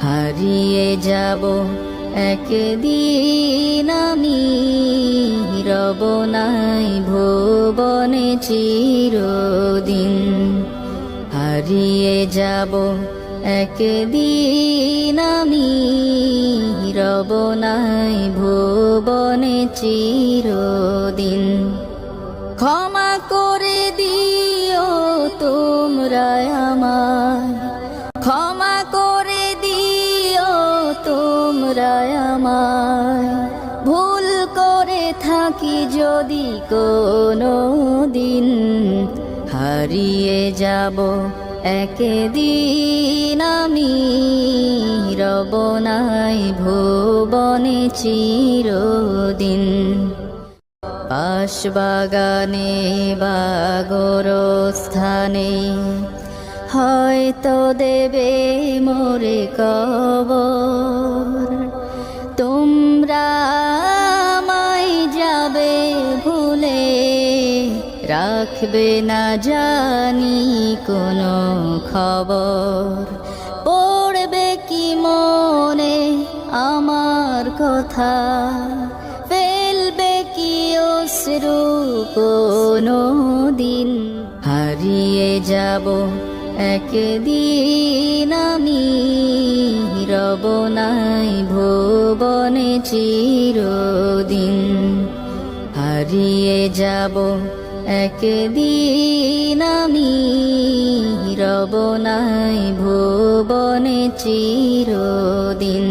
হারিয়ে যাব একদিন আমি, রব নাই ভুবনে চিরদিন। হারিয়ে যাব একদিন আমি, রব নাই ভুবনে চিরদিন। ক্ষমা করে দিও তোমরা আমায়, ক্ষমা করে দিও তোমরা আমায়, ভুল করে থাকি যদি কোনো দিন। হারিয়ে যাব একদিন আমি, রব নাই ভুবনে চিরদিন। বাঁশবাগানে বা গোরস্থানে হয়তো দেবে মোরে কবর, তোমরা আমায় যাবে ভুলে, রাখবে না জানি কোনো খবর। পড়বে কি মনে আমার কথা, ফেলবে কি অশ্রু কোনো দিন। হারিয়ে যাব একদিন আমি, রব নাই ভুবনে চিরদিন। হারিয়ে যাব একদিন আমি, রব নাই ভুবনে চিরদিন।